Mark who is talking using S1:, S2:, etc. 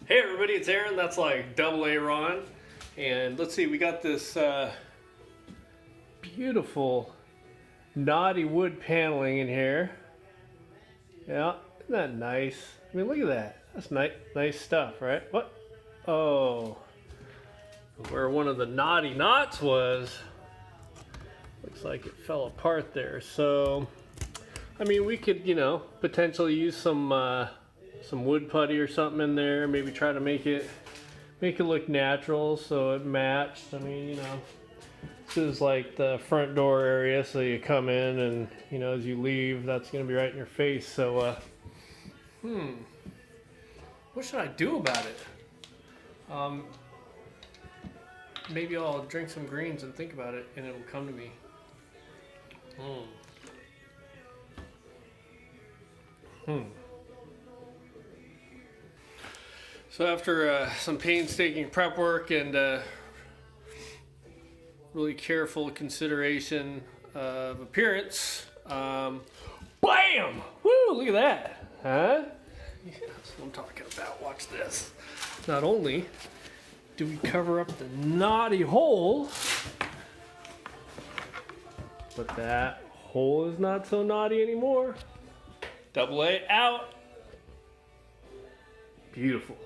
S1: Hey everybody, it's Aaron. That's like double A Ron. And let's see, we got this beautiful knotty wood paneling in here. Yeah, isn't that nice? I mean, look at that. That's nice stuff, right? What? Oh, where one of the knotty knots was, looks like it fell apart there. So, I mean, we could, potentially use some wood putty or something in there. Maybe try to make it look natural so it matched. I mean, this is like the front door area, so you come in and as you leave, that's gonna be right in your face. So, what should I do about it? Maybe I'll drink some greens and think about it, and it'll come to me. So after some painstaking prep work and really careful consideration of appearance, bam! Woo! Look at that, huh? Yeah, that's what I'm talking about. Watch this. Not only do we cover up the knotty hole, but that hole is not so knotty anymore. Double A out. Beautiful.